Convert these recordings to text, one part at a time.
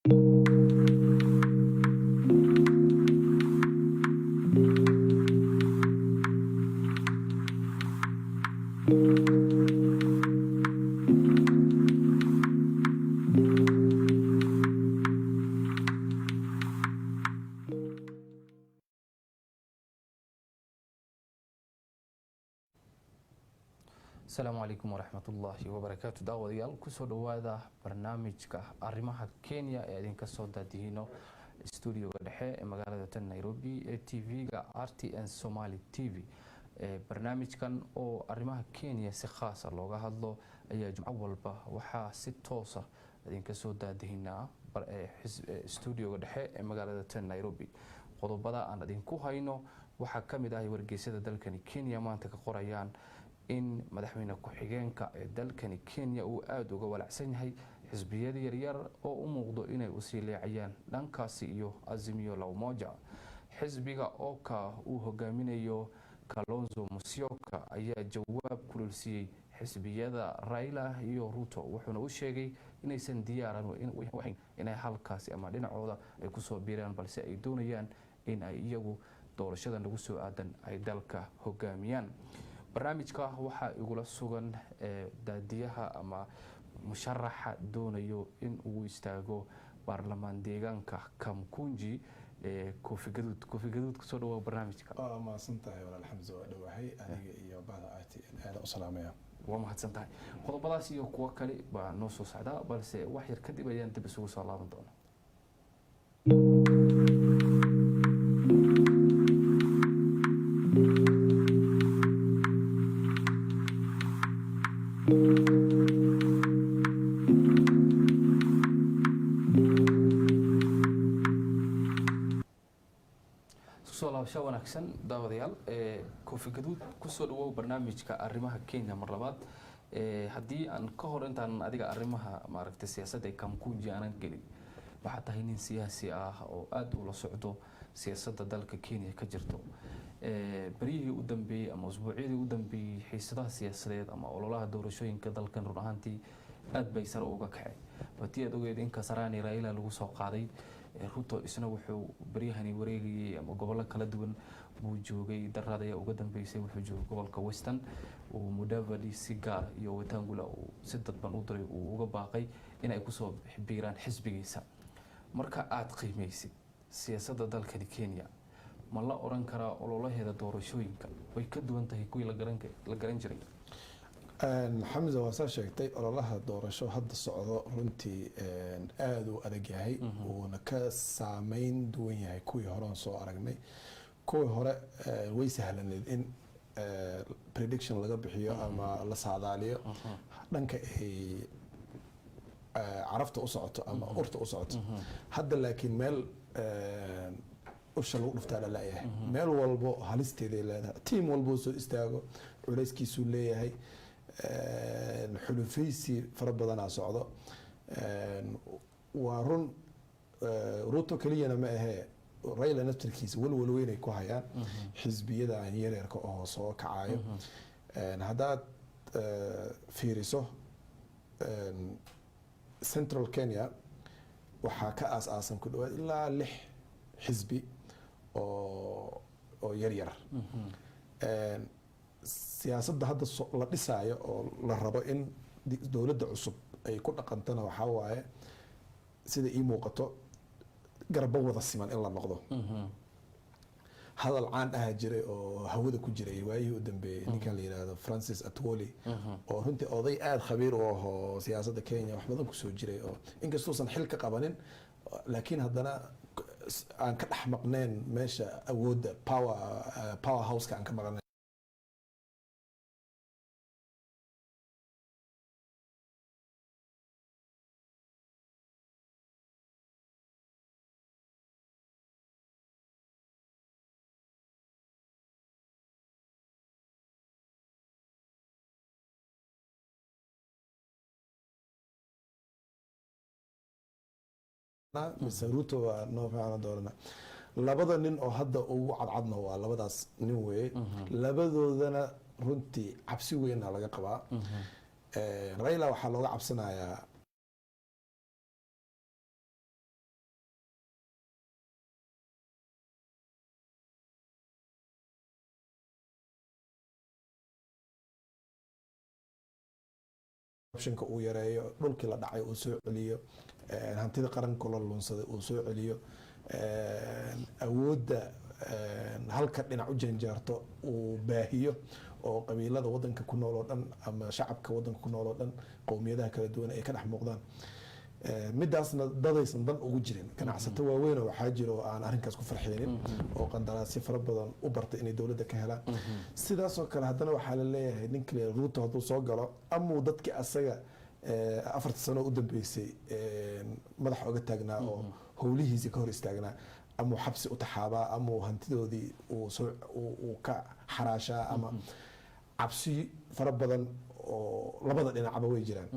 السلام عليكم ورحمة الله وبركاته. داوديال كسر دوادا برنامج arrimaha Kenya ee idinka soo daadihino studio-ga dhexe ee magaalada Nairobi TV-ga RTN Somali TV. barnaamijkan oo arrimaha Kenya si khaas ah looga hadlo ayaa jumco walba waxaa si toos ah idinka soo daadihinaa studio-ga dhexe ee magaalada Nairobi. qodobada aan idinku hayno waxaa kamid ah wargeysyada dalkani Kenya maanta ka qorayaan in madaxweyne ku-xigeenka ee dalkani Kenya uu aad uga walacsan yahay xisbiyada yaryar oo u muuqdo inay u sii leecayaan dhankaasi iyo Azimio la Umoja. xisbiga OKA uu hogaaminayo Kalonzo Musyoka ayaa jawaab kululsiyay xisbiyada Raila iyo Ruto wuxuuna u sheegay inaysan diyaaran inay halkaasi ama dhinacooda ay ku soo biiraan balse ay doonayaan in ay iyagu doorashada lagu soo aadan ay dalka hogaamiyaan. barnaamijka waxaa igula sugan daadiyaha ama musharaxa doonayo in uu istaago baarlamaan deegaanka Kamkunji Kofi Gaduud kusoo dhawaad barnaamijka. ma santahay walaal Xamza waa dhawahay aniga iyo baada RTN aad u salaamaya. waa mahadsantahay. qodobadaas iyo kuwa kale baa noo soo socda balse wax yar kadib ayaan dib isugu soo laaban doonaa. wanaagsan daawadayaal Kofi Gaduud kusoo dhawow barnaamijka arrimaha Kenya mar labaad. haddii aan ka hor intaan adiga arrimaha maaragtay siyaasadda Kamkunji aanan gelin waxa tahay nin siyaasi ah oo aad u la socdo siyaasadda dalka Kenya ka jirto. bariyihii u dambeeyay ama usbuucyadii u dambeeyay xiisadaha siyaasadeed ama ololaha doorashooyinka dalkan run ahaantii aad bay sare uga kacay. batii aad ogeed in Kasarani Raila lagu soo qaaday Ruto isna wuxuu bariyahani wareegayay ama gobollo kala duwan buu joogay darrada uga dambeysay wuxuu joogay gobolka Western oo Mudavadi si gaar iyo Wetangula uu si dadban u diray uu uga baaqay in ay ku soo biiraan xisbigiisa. marka aad qiimeysid siyaasadda dalkani Kenya ma la oran karaa ololaheeda doorashooyinka way ka duwan tahay kuwii la garan jiray? Xamza waa soo sheegtay ololaha doorasho hadda socdo runtii aad u adag yahay oo ka saameyn duwan yahay kuwii hore soo aragnay. kuwii hore way sahlaneed in prediction laga bixiyo ama la saadaaliyo dhanka ay carafta u socoto ama urta u socoto. hadda laakiin meel usha lagu dhuftaa la leeyahay meel walbo halisteeda leedahay team walbo soo istaago culayskiisu leeyahay xulufaysi fara badan socdo. waa run Ruto kaliyana ma ahe Raila naftirkiisa walwal weyn ay ku hayaan xisbiyada aan yareerka oo soo kacayo. haddaad fiiriso Central Kenya waxaa ka aasaasan ku dhawaad ilaa 6 xisbi oo yaryar. siyaasadda hadda la dhisaayo oo la rabo in dowladda cusub ay ku dhaqantana waxaa waaye sida ii muuqato garba wada siman in la noqdo. hadal caan ah jiray oo hawada ku jiray waayihii u dambeeyay ninkan la yiraahdo Francis Atwoli oo runtii oday aad khabiir u ah siyaasadda Kenya wax badan ku soo jiray oo inkastoo san xil ka qabanin laakiin haddana aan ka dhex maqneen meesha awoodda power house ka aan ka maqneen. mise Ruto waa noo fiican doorana. labada nin oo hadda ugu cadcadna waa labadaas nin weeye. labadoodana runtii cabsi weyn laga qabaa. Raila waxaa looga cabsanayaa corruptionka uu yareeyo, dhulkii la dhacay uu soo celiyo, hantida qaranka la lunsaday uu soo celiyo, awoodda halka dhinac u janjaarto uu baahiyo oo qabiilada wadanka ku nool oo dhan ama shacabka wadanka ku nool oo dhan qowmiyadaha kala duwan ay ka dhex muuqdaan. midaasna dadaysan dan ugu jirin. ganacsato waaweyn oo waxaa jira oo aan arrinkaas ku farxeynin oo qandaraasyo fara badan u bartay inay dowladda ka helaan. sidaasoo kale haddana waxaa la leeyahay nin kale Ruto hadduu soo galo amuu dadkii asaga 4 sano u dambeysay madaxa uga taagnaa oo howlihiisii ka hor istaagnaa amuu xabsi u taxaabaa amuu hantidoodii uu ka xaraashaa ama cabsi fara badan oo labada dhinacba way jiraan.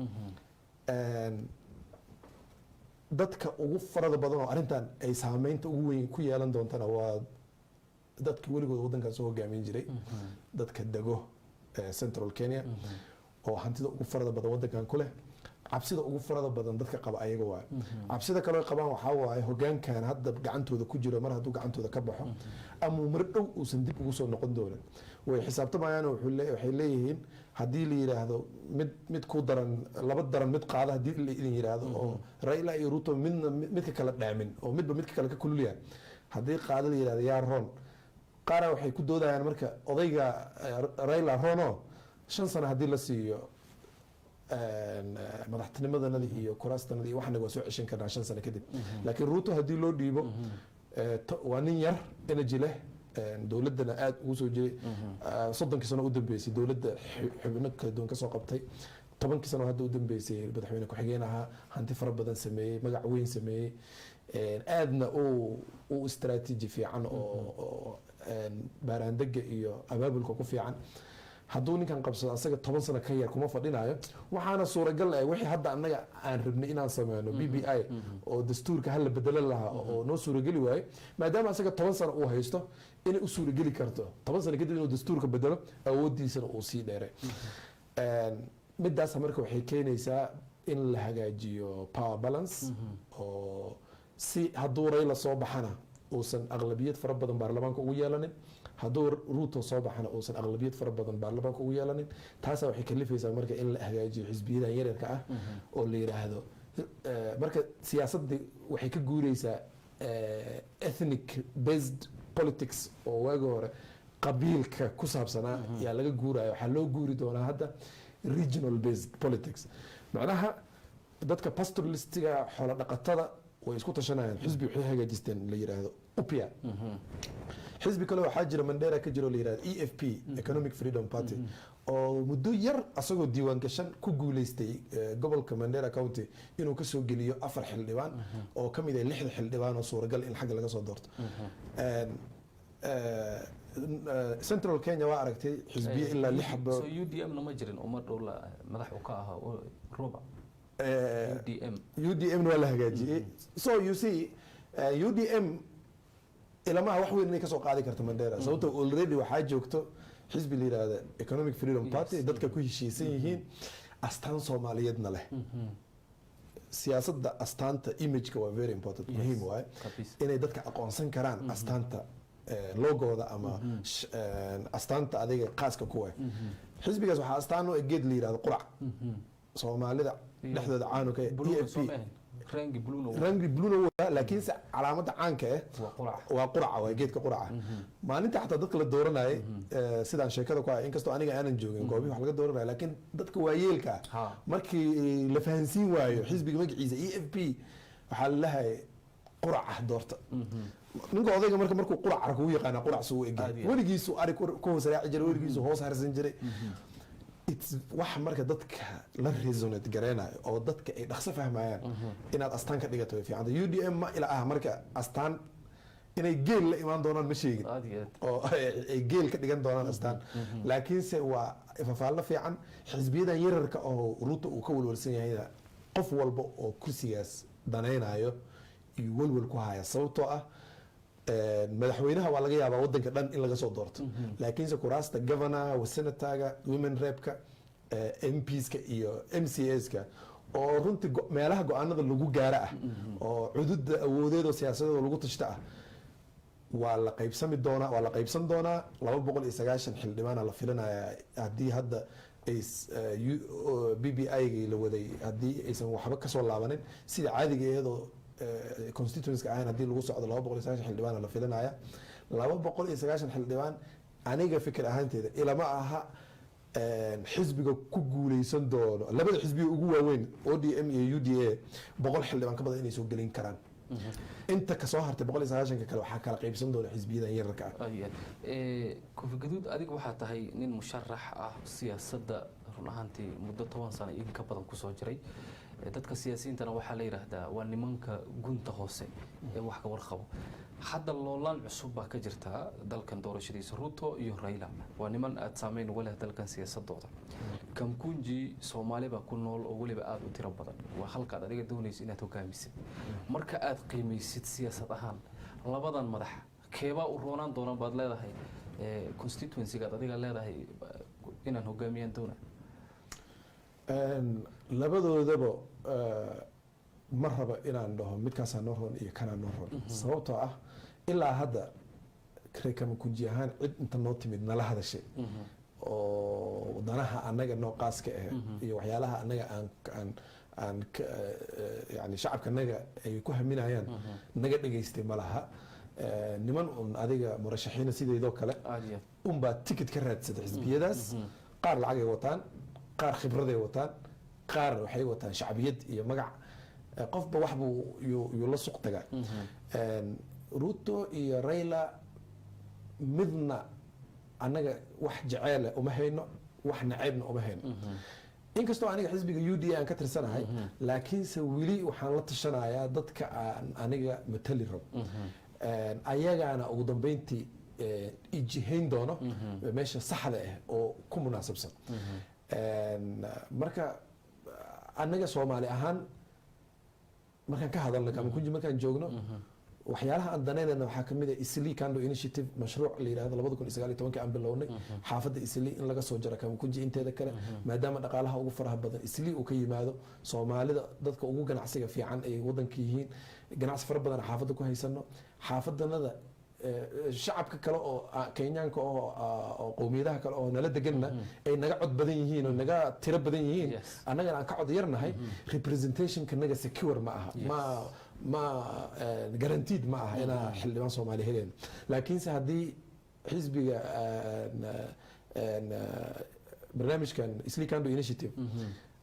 dadka ugu farada badan oo arrintan ay saameynta ugu weyn ku yeelan doontana waa dadka weligood waddankaas soo hogaamin jiray, dadka dego Central Kenya oo hantida ugu farada badan waddankan ku leh. cabsida ugu farada badan dadka qaba ayaga waay. cabsida kale oo qabaan waxaa waaye hogaankan hadda gacantooda ku jiro mar hadduu gacantooda ka baxo ama mar dhow uusan dib ugu soo noqon doonin, way xisaabtamayaan. waxay leeyihiin haddii la yiraahdo mid ku daran laba daran mid qaada haddii la idin yiraahdo oo Raila iyo Ruto midka kala dhaamin oo midba midka kale ka kululiyaan, haddii qaada la yiraahdo yaa roon, qaara waxay ku doodayaan marka odayga Raila Rono 5 sano haddii la siiyo madaxtinimadanada iyo kuraastanada iyo waxna waa soo ceshan karnaa 5 sano kadib. laakiin Ruto haddii loo dhiibo waa nin yar energy leh, dowladana aad ugu soo jiray 30 sano u dambeysay dowladda xubno kala duwan ka soo qabtay, 10 sano hadda u dambeysay madaxweyne ku-xigeen ahaa, hanti fara badan sameeyey, magac weyn sameeyey, aadna uu istaraatiiji fiican oo baaraandega iyo abaabulka ku fiican. hadduu ninkan qabsado asaga 10 sano ka yar kuma fadhinayo. waxaana suuragal ah wixii hadda annaga aan rabnay inaan sameeyno BBI oo dastuurka hal la bedelo lahaa oo noo suurageli waayo, maadaama asaga 10 sano uu haysto inay u suurageli karto 10 sano kadib inuu dastuurka bedelo awoodiisana uu sii dheeray. midaas marka waxay keenaysaa in la hagaajiyo power balance oo si hadduu Raila soo baxana uusan aqlabiyad fara badan baarlamaanka ugu yeelanin, hadduu Ruto soo baxana uusan aqlabiyad fara badan baarlamaanka ugu yeelanin. taasa waxay kalifaysaa marka in la hagaajiyo xisbiyadan yaryarka ah oo la yiraahdo marka siyaasadda waxay ka guuraysaa ethnic based politics oo waagi hore qabiilka ku saabsanaa yaa laga guuraya, waxaa loo guuri doonaa hadda regional based politics. macnaha dadka pastoralistiga xoolo dhaqatada way isku tashanayaan. xisbi waxay hagaajisteen la yiraahdo UPIA. xisbi kale waxaa jira Mandera ka jiro la yiraahdo EFP Economic Freedom Party oo muddo yar asagoo diiwaan gashan ku guuleystay gobolka Mandera County inuu ka soo geliyo 4 xildhibaan oo kamid ah 6 xildhibaan oo suuragal in xagga laga soo doorto. Central Kenya waa aragtay xisbiye ilaa 6 xabo. so UDM ma jirin umar dhow la madax u ka ahaa Roba UDM waa la hagaajiyay. so you see UDM ilamaha wax weyn inay ka soo qaadi karto Mandera sababtoo already waxaa joogto xisbi la yiraahdo Economic Freedom Party dadka ku heshiisan yihiin astaan Soomaaliyeedna leh. siyaasadda astaanta image-ka waa very important, muhiim waaye inay dadka aqoonsan karaan astaanta logooda ama astaanta adiga qaaska ku ah. xisbigaas waxaa astaan u geed la yiraahdo qurac Soomaalida dhexdooda caano ka EFP rangi blue laakiin calaamada caanka ah waa quraca, waa geedka quraca. maalinta xataa dadka la dooranayay sidaan sheekada ku ah inkastoo aniga aanan joogin goobihi wax laga dooranay, laakiin dadka waayeelka markii la fahansiin waayo xisbiga magaciisa EFP waxaa la lahay quraca doorta. ninka odayga markuu qurac arko uu yaqaan qurac soo eegay weligiisu ari ku hoos raaci jiray, weligiisu hoos harsan jiray. wax marka dadka la resonate gareenayo oo dadka ay dhaqso fahmayaan inaad astaan ka dhigato way fiican. UDM ma ila ah marka astaan inay geel la imaan doonaan ma sheegin oo ay geel ka dhigan doonaan astaan, laakiinse waa ifafaallo fiican. xisbiyadan yararka oo Ruto uu ka walwalsan yahay qof walba oo kursigaas danaynayo iyo walwal ku haya sababtoo ah madaxweynaha waa laga yaabaa wadanka dhan in laga soo doorto, laakiinse kuraasta governor, senatorga, women repka, MPska iyo MCAska oo runtii meelaha go-aanada lagu gaara ah oo cududa awoodeed oo siyaasadeed lagu tashta ah waa la qaybsan doonaa 290 xildhibaan la filanaya haddii hadda BBI-gii la waday haddii aysan waxba kasoo laabanin sida caadiga iyadoo constituency ahayn haddii lagu socdo 290 xildhibaan la filinaya 290 xildhibaan aniga fikir ahaanteeda ilama aha xisbiga ku guuleysan doono labada xisbiga ugu waaweyn ODM iyo UDA 100 xildhibaan ka badan inay soo gelin karaan inta ka soo hartay 190 kale waxaa kala qaybsan doona xisbiyadan yararka ah Kofi Gaduud adiga waxaa tahay nin musharax ah siyaasadda run ahaantii muddo 10 sano in ka badan ku soo jiray dadka siyaasiyiintana waxaa la yiraahdaa waa nimanka gunta hoose ee wax ka warqabo hadda loolan cusub baa ka jirta dalkan doorashadiisa Ruto iyo Raila waa niman aad saameyn uga leh dalkan siyaasadooda Kamkunji Soomaali baa ku nool oo waliba aad u tiro badan waa halka aad adiga doonaysid inaad hogaamisid marka aad qiimeysid siyaasad ahaan labadan madax keeba u roonaan doona baad leedahay constituency-ga adiga leedahay inaan hogaamiyaan doona labadoodaba ma raba inaan dhaho midkaasaa noo roon iyo kanaa noo roon sababtoo ah ilaa hadda Kamkunji ahaan cid inta noo timid nala hadashay oo wadanaha anaga noo qaaska ah iyo waxyaalaha anaga aan yani shacabka anaga ay ku haminayaan naga dhageystay malaha niman un adiga murashaxiina sideedoo kale unbaa ticket ka raadsada xisbiyadaas qaar lacag ay wataan qaar khibrad ay wataan qaar waxay wataan shacbiyad iyo magac qofba wax buu yu la suuq tagaa Ruto iyo Raila midna anaga wax jacayl uma hayno wax naceebna uma hayno inkastoo aniga xisbiga UDA aan ka tirsanahay laakiinse wili waxaan la tashanayaa dadka aan aniga matali rabo ayagaana ugu dambeyntii ijihayn doono meesha saxda ah oo ku munaasabsan marka anaga Soomaali ahaan markaan ka hadalno Kamkunji markaan joogno waxyaalaha aan daneynayna waxaa kamid ah Isli Kando Initiative mashruuc la yiraahdo 2019 aan bilownay xaafadda Isli in laga soo jaro Kamkunji inteeda kale maadaama dhaqaalaha ugu faraha badan Isli uu ka yimaado Soomaalida dadka ugu ganacsiga fiican ay wadanka yihiin ganacsi fara badan xaafadda ku haysano xaafadanada shacabka kale oo Kenyaanka oo qowmiyadaha kale oo nala deganna ay naga cod badan yihiin oo naga tiro badan yihiin annaga aan ka cod yarnahay representation ka naga secure ma aha ma guaranteed ma aha ina xildhibaan Soomaali heleen laakiin se hadii xisbiga barnaamijkan Isli Kando Initiative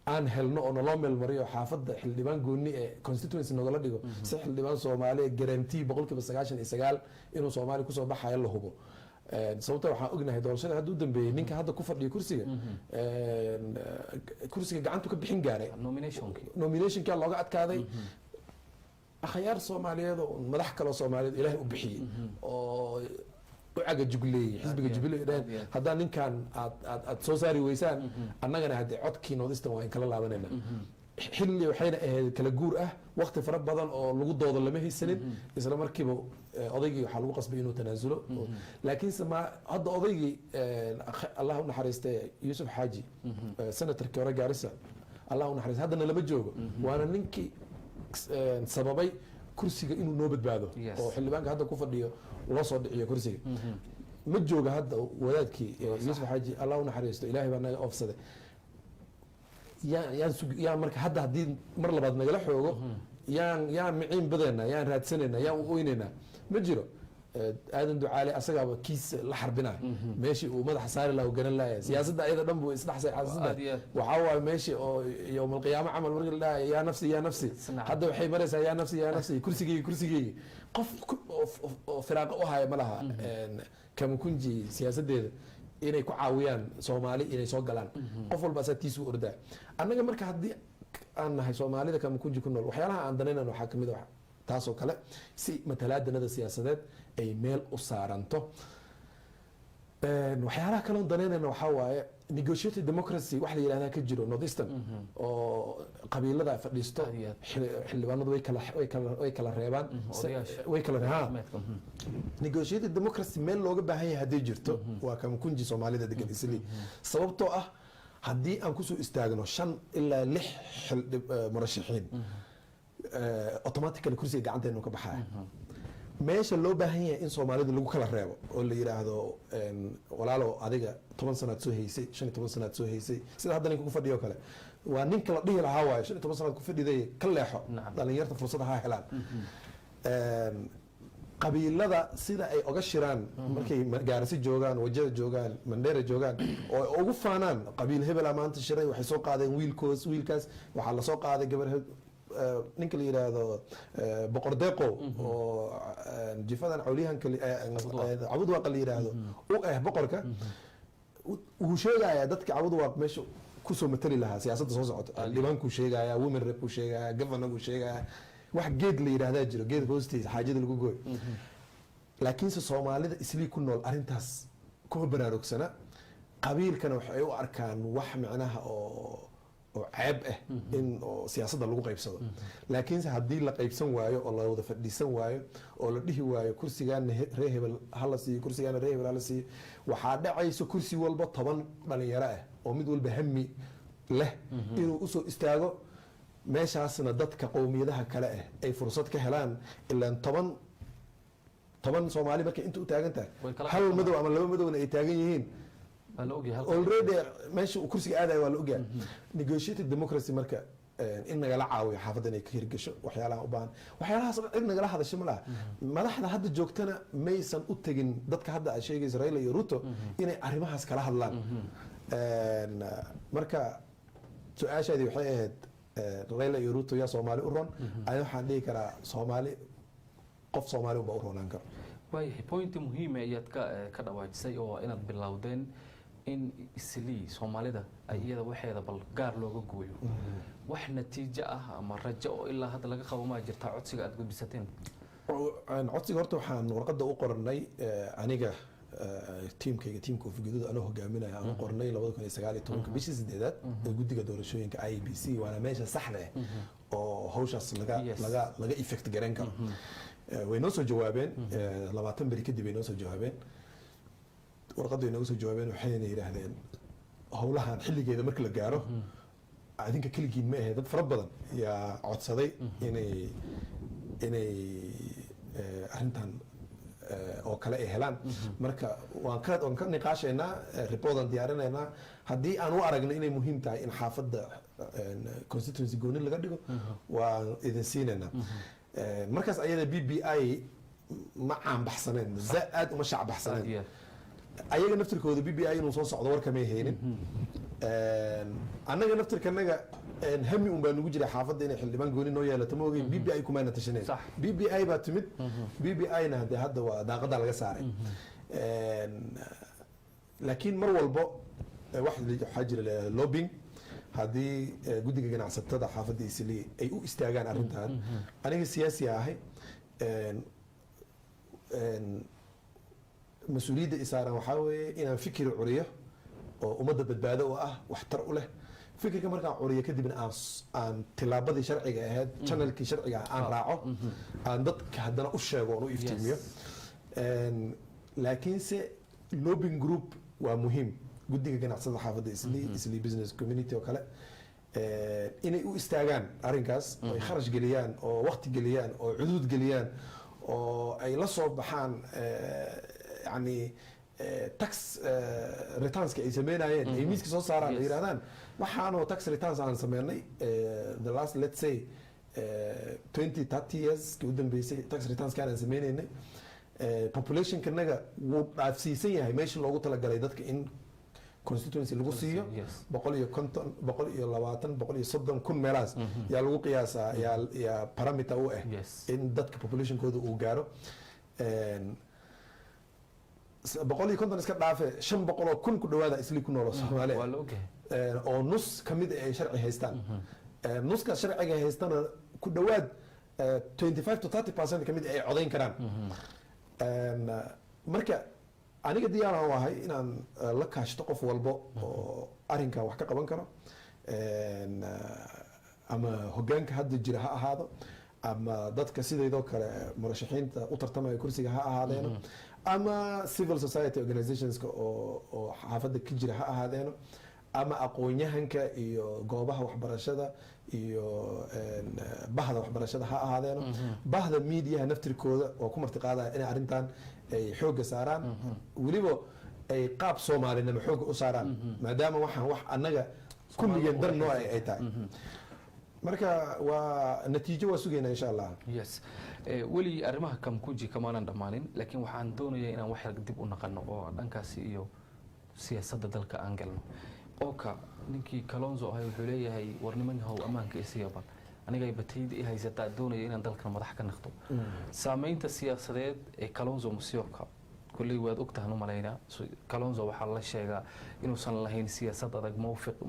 aan helno oo naloo meel mariyo xaafadda xildhibaan gooni ee constituency nagala dhigo si xildhibaan Soomaali guarantee 99% inuu Soomaali ku soo baxayo la hubo sababta waxaan ognahay doorashada hadda u dambeeyay ninka hadda ku fadhiyo kursiga gacantu ka bixin gaaray nominationka looga adkaaday akhyaar Soomaaliyeed oo madax kale Soomaaliyeed Ilaahay u bixiyay oo ucaga Jubilee xisbiga Jubilee hadda ninkan aad soo saari weysaan annagana hadda codkii noodista waa in kala laabanayna xilli waxayna ahayd kala guur ah waqti fara badan oo lagu doodo lama haysanin isla markiiba odaygii waxa lagu qasbay inuu tanaasulo laakiin sama hadda odaygii Allah u naxariistay Yusuf Xaaji senatorka hore Gaarisa Allah u naxariistay hadda lama joogo waana ninkii sababay kursiga inuu noo badbaado oo xildhibaanka hadda ku fadhiyo loo soo dhiciyo kursiga ma jooga hadda wadaadkii Yusuf Xaaji Allah u naxariisto Ilaahay baa naga oofsaday yaan marka hadda haddii mar labaad nagala xoogo yaan miciin badeena yaan raadsanayna yaan u oynayna ma jiro aadan ducaale asagaaba kiis la xarbinaa meeshii uu madaxa saari lahaa garan lahaa siyaasadda ayada dhan buu isdhaxsay xaasada waxaa waaye meeshii oo yowmal qiyaama camal markii la dhahay yaa nafsi hadda waxay maraysaa yaa nafsi kursigeygi qof oo firaaqo u haya ma laha Kamkunji siyaasadeeda inay ku caawiyaan Soomaali inay soo galaan qof walba asaatiisu ordaa annaga marka haddii aan nahay Soomaalida Kamkunji ku nool waxyaalaha aan daneynayno waxaa kamid ah taasoo kale si matalaadanada siyaasadeed ay meel u saaranto waxyaalaha kale oo daneynayna waxaa waaye negotiated democracy wax la yiraahdaa ka jiro northeastern oo qabiilada fadhiisto xildhibaanadu way kala reebaan negotiated democracy meel looga baahan yahay haddii jirto waa Kamkunji Soomaalida degan Isli sababtoo ah haddii aan kusoo istaagno 5 ilaa 6 murashaxiin automatically kursiga gacanteenu ka baxaya meesha loo baahan yahay in Soomaalidu lagu kala reebo oo la yiraahdo walaalo adiga 10 sanaad soo haysay 15 sanaad soo haysay sida hadda ninka ku fadhiyo kale waa ninka la dhihi lahaa waayo 15 sanaad ku fadhiday ka leexo dhalinyarta fursad ha helaan qabiilada sida ay uga shiraan markay gaarsi joogaan wajada joogaan Mandera joogaan oo ugu faanaan qabiil hebel maanta shiray waxay soo qaadeen wiilkaas waxa la soo qaaday gabar ninka la yiraahdo boqor deeqo oo jifadan cawliyahan kale cabud waa la yiraahdo oo boqorka uu sheegaya dadka cabud waa meesha ku soo matali lahaa siyaasadda soo socota diiwaanku sheegaya women rep ku sheegaya governor ku sheegaya wax geed la yiraahdaa jiro geed hoostiisa xaajada lagu gooy laakiin Soomaalida isli ku nool arintaas kuma baraarugsana qabiilkana waxay u arkaan wax macnaha oo ceeb ah in siyaasadda lagu qaybsado laakiin haddii la qaybsan waayo oo la wada fadhiisan waayo oo la dhihi waayo kursigan reer hebel hala siiyo kursigan reer hebel hala siiyo waxaa dhacayso kursi walba 10 dhalinyaro ah oo mid walba hammi leh inuu u soo istaago meeshaasna dadka qowmiyadaha kale ah ay fursad ka helaan ilaa 10 Soomaali markay inta u taagan tahay hal madow ama laba madowna ay taagan yihiin already meesha uu kursiga aadayo waa la ogyahay negotiated democracy marka in nagala caawiyo xaafadan ay ka hirgasho waxyaalaha u baahan waxyaalahaas cid nagala hadasho malaha madaxda hadda joogtana maysan u tagin dadka hadda ay sheegayso Raila iyo Ruto inay arrimahaas kala hadlaan marka su'aashaadii waxay ahayd Raila iyo Ruto yaa Soomaali u roon ay waxaan dhihi karaa Soomaali qof Soomaali u roonaan karo way point muhiim ah ayaad ka dhawaajisay oo inaad bilowdeen in isli Soomaalida ay iyada waxeeda bal gaar looga gooyo wax natiijo ah ama rajo oo ilaa hadda laga qabo ma jirta codsiga aad gudbisateen codsiga horta waxaan warqada u qornay aniga tiimka Ofiguduud anoo hogaaminaya aan qornay 2019 bishii 8aad ee guddiga doorashooyinka IEBC waana meesha saxda ah oo hawshaas laga effect garan karo way noo soo jawaabeen 20 bari kadib way noo soo jawaabeen warqadii noo soo jawaabeen waxayna yiraahdeen hawlahan xilligeeda marka la gaaro adinka kaligiin ma ahayd dad fara badan yaa codsaday inay arrintan oo kale ay helaan marka waan ka niqaashaynaa reportan diyaarinaynaa haddii aan u aragno inay muhiim tahay in xaafadda constituency gooni laga dhigo waan idin siinaynaa markaas ayada BBI ma caan baxsaneen aad uma shacab baxsaneen ayaga naftirkooda BBI inuu soo socdo warka ma haynin annaga naftirkanaga hami un baa nagu jiray xaafadda inay xildhibaan gooni noo yeelato ma ogeyn BBI kumaana tashaneen BBI baa timid BBI-na hadda waa daaqada laga saaray laakiin mar walbo waxaa jira lobbying haddii guddiga ganacsatada xaafadda Isli ay u istaagaan arrintan aniga siyaasi ahay mas-uuliyadda isaaran waxaa weeye inaan fikir curiyo oo ummadda badbaado u ah waxtar u leh fikirka markaan curiyo kadibna aan tilaabadii sharciga ahayd channelkii sharciga aan raaco aan dadka haddana u sheego oon u iftiimiyo laakiinse lobbying group waa muhiim guddiga ganacsatada xaafadda Isli business community oo kale inay u istaagaan arrinkaas oo ay kharash geliyaan oo waqti geliyaan oo cuduud geliyaan oo ay la soo baxaan يعني tax returns ay sameynayeen ay miiska soo saaraan ay yiraahdaan waxaanu tax returns aan sameynay the last let's say 20-30 years ku dambeysay tax returns kaan sameynay population kanaga wuu dhaafsiisan yahay meesha loogu talagalay dadka in constituency lagu siiyo 150 120 130 kun meelaas yaa lagu qiyaasaa yaa parameter u ah in dadka population kooda uu gaaro 150 iska dhaafe 500 kun ku dhawaada Isli ku nool Soomaaliya waa la ogahay oo nus kamid ay sharci haystaan nuska sharciga haystana ku dhawaad 25-30% kamid ay codayn karaan marka aniga diyaar aan wahay inaan la kaashto qof walbo oo arrinka wax ka qaban karo ama hoggaanka hadda jira ha ahaado ama dadka sideedoo kale murashaxiinta u tartamaya kursiga ha ahaadeeno ama civil society organizations oo xaafadda ka jira ha ahaadeeno ama aqoon-yahanka iyo goobaha waxbarashada iyo bahda waxbarashada ha ahaadeeno bahda miidiyaha naftirkooda oo ku marti qaadaya inay arrintan ay xoogga saaraan weliba ay qaab soomaalinimo xoogga u saaraan maadaama waxaan wax annaga kulligeen dar noo ay tahay marka waa natiijo waa sugaynaa insha allah. yes weli arrimaha Kamkunji kamaanan dhammaanin laakiin waxaan doonayaa inaan wax yar dib u naqano oo dhankaasi iyo siyaasadda dalka aan galno. Oka ninkii Kalonzo ahay wuxuu leeyahay war niman yahow ammaanka isiga bal aniga batayda ay haysataa doonaya inaan dalkan madax ka noqdo. Saameynta siyaasadeed ee Kalonzo Musyoka kulli waad ogtahay u maleynaa Kalonzo waxaa la sheegaa inuusan lahayn siyaasad adag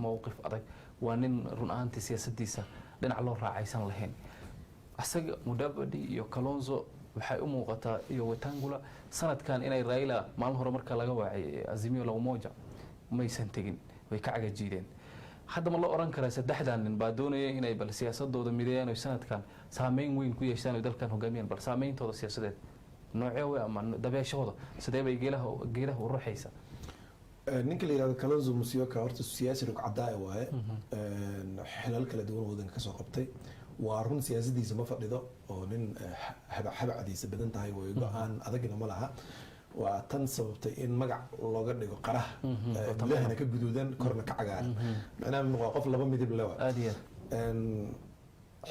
mowqif adag waa nin run ahaantii siyaasadiisa dhinac loo raacaysan lahayn. asaga Mudavadi iyo Kalonzo waxay u muuqataa iyo Wetangula sanadkan inay Raila maalin hore marka laga waacay Azimio la Umoja maysan tegin way ka cagajiideen. hadda ma la oran karaa saddexdan nin baa doonaya inay bal siyaasadooda mideeyaan oo sanadkan saameyn weyn ku yeeshaan oo dalkan hogaamiyaan bal saameyntooda siyaasadeed noocee ama dabeeshooda sidee bay geelaha u ruuxaysa. ninka la yiraahdo Kalonzo Musyoka horta siyaasi rugcadaa waaye xilal kala duwan wadanka ka soo qabtay waa run siyaasadiisa ma fadhido oo nin habacadiisa badan tahay way go'aan adagna ma laha waa tan sababtay in magac looga dhigo qaraha lehna ka guduudan korna ka cagaaran macnaheedu waa qof laba midab leh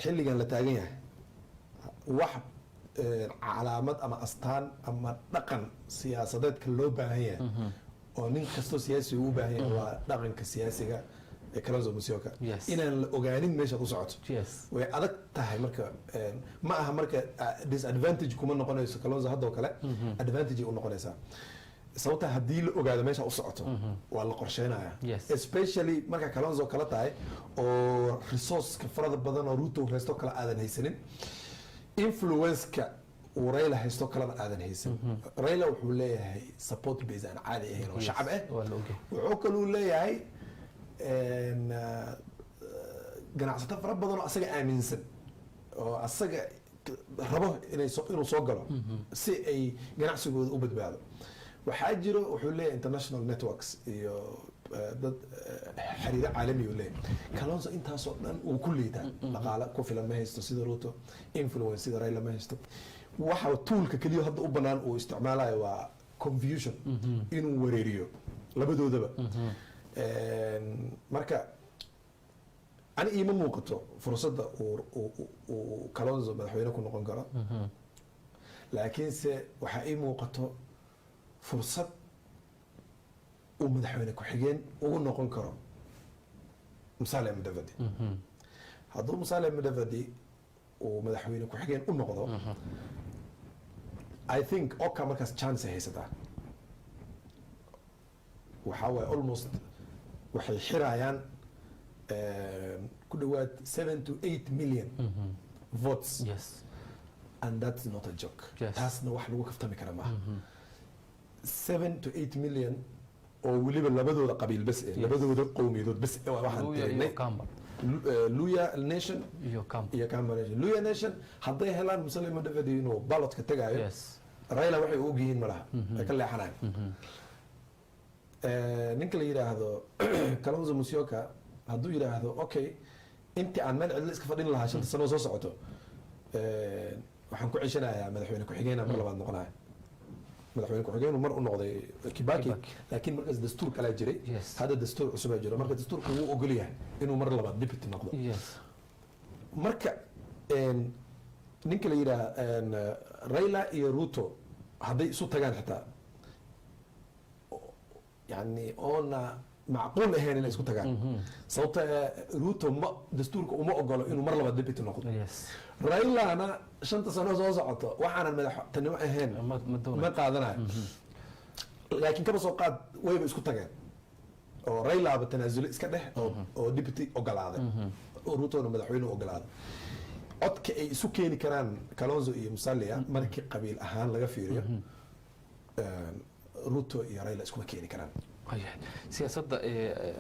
xilligan la taagan yahay wax calaamad ama astaan ama dhaqan siyaasadeedka loo baahan yahay oo nin kastoo siyaasi u baahan yahay waa dhaqanka siyaasiga Kalonzo Musyoka inaan la ogaanin meesha u socoto way adag tahay marka ma aha marka disadvantage kuma noqonayso Kalonzo hadoo kale advantage u noqonaysa sababta hadii la ogaado meesha u socoto waa la qorsheenaya especially marka Kalonzo kala tahay oo resource ka farada badan oo Ruto haysto kala aadan haysanin influence ka uu Raila haysto kala aadan haysan Raila wuxuu leeyahay support base aan caadi ahayn oo shacab ah wuxuu kaloo leeyahay ganacsato fara badan oo asaga aaminsan oo asaga rabo inuu soo galo si ay ganacsigooda u badbaado waxaa jiro wuxuu leeyahay international networks iyo dad xiriir caalami u leeyahay Kalonzo intaasoo dhan uu ku leeyahay dhaqaale ku filan ma haysto sida Ruto influence sida Raila ma haysto waxa toolka kaliya hadda u banaan uu isticmaalayo waa confusion inuu wareeriyo labadoodaba marka ani ima muuqato fursadda uu Kalonzo madaxweyne ku noqon karo laakiin se waxa ay muuqato fursad uu madaxweyne ku xigeen ugu noqon karo Musalia Mudavadi hadduu Musalia Mudavadi uu madaxweyne ku xigeen u noqdo I think Oka markaas chance haysataa waxa way almost waxay xirayaan ku dhawaad 7 to 8 million votes and that's not a joke taasna wax lagu kaftami kara maaha 7 to 8 million oo weliba labadooda qabiil bas labadooda qowmiyadood bas waxaan tirinay Luya Nation iyo Kamba Nation Luya Nation hadday helaan Musalia Mudavadi inuu ballotka tagaayo Raila waxay u ogyihiin malaha ay ka leexanayaan ninka la yiraahdo Kalonzo Musyoka hadduu yiraahdo okay intii aan meel cidla iska fadhin lahaa 5 sano soo socoto waxaan ku ceshanayaa madaxweyne ku xigeenna mar labaad noqonayo madaxweyne ku xigeennu mar u noqday Kibaki laakiin markaas dastuur kala jiray hadda dastuur cusub ay jiro marka dastuurku wuu ogol yahay inuu mar labaad deputy noqdo marka ninka la yiraahdo Raila iyo Ruto hadday isu tagaan xitaa يعني أنا معقول هنا اللي يسكت جان صوت روتو ما دستورك وما أقوله إنه مرة بدي بيت النقد رايلا أنا شنطة سنة زوجته وحنا المدح تنوع هنا ما قادنا لكن كم سوقات وين يسكت جان أو رايلا بالتنازل إسكته أو ديبتي أقول هذا روتو أنا مدحوين أقول هذا أتك سكيني كران كالونزو مسلية مركي قبيل أهان لقى فيريا Ruto iyo Raila isku keeni karaan siyaasadda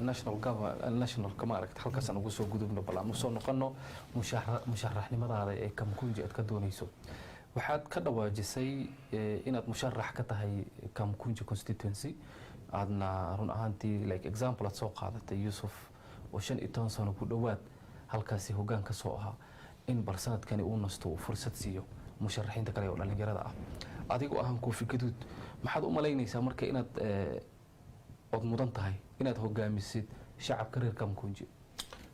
national kama aragtay halkaas aan ugu soo gudubno balaan soo noqono musharaxnimadaada ee Kamkunji aad ka doonayso waxaad ka dhawaajisay inaad musharax ka tahay Kamkunji constituency aadna run ahaantii like example aad soo qaadatay Yusuf oo 15 sano ku dhawaad halkaasi hoggaan ka soo ahaa in bal sanadkani uu nasto uu fursad siiyo musharaxiinta kale oo dhalinyarada ah adigoo ahaan Koofi Gaduud maxaad u malaynaysaa marka inaad od mudan tahay inaad hogaamisid shacabka reer Kamkunji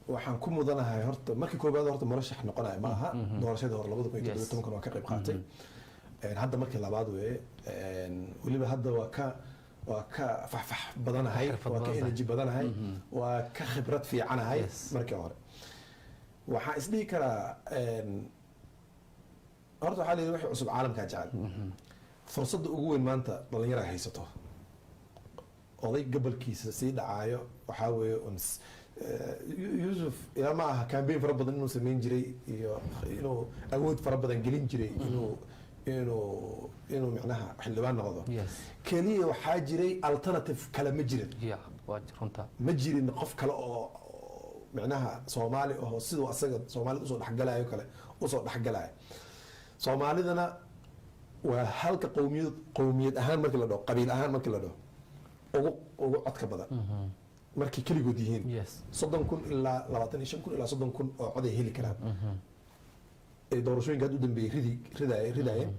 waxaan ku mudanahay horta markii koobaad horta murashax noqonay ma aha doorashadii hore 2017 waa ka qayb qaatay hadda markii labaad weeye waliba hadda waa ka faxfax badanahay waa ka energy badanahay waa ka khibrad fiicanahay markii hore waxaan isdhihi karaa horta waxaa leeyahay wixii cusub caalamka jecel fursadda ugu weyn maanta dhalinyarada haysato oday gabalkiisa sii dhacaayo waxaa weeye Yusuf ila ma aha campaign fara badan inuu sameyn jiray iyo inuu awood fara badan gelin jiray inuu macnaha xildhibaan noqdo kaliya waxaa jiray alternative kale ma jirin ma jirin qof kale oo macnaha Soomaali oo sidoo asaga Soomaalida usoo dhaxgalayo kale usoo dhaxgalayo Soomaalidana waa halka qowmiyad ahaan markii la dhaho qabiil ahaan markii la dhaho ugu codka badan markii kaligood yihiin 30,000 ilaa 25,000 ilaa 30,000 oo cod ay heli karaan doorashooyinka u dambeeyay ridaayeen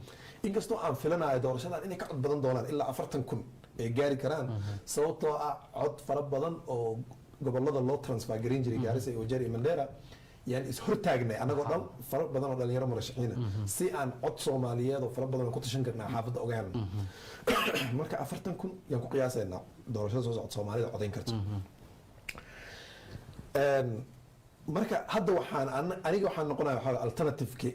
inkastoo aan filanayo doorashadan inay ka cod badan doonaan ilaa 40,000 ay gaari karaan sababtoo ah cod fara badan oo gobolada loo transfer gareyn jiray Garissa iyo Wajir iyo Mandera yani is hortaagnay anagoo dhan fara badan oo dhalinyaro murashaxiina si aan cod Soomaaliyeed oo fara badan ku tashan karnaa xaafadda oga helno marka 40,000 yaan ku qiyaasaynaa doorashada soo socota Soomaalida codayn karto marka hadda aniga waxaan noqonayaa waxa alternative-ki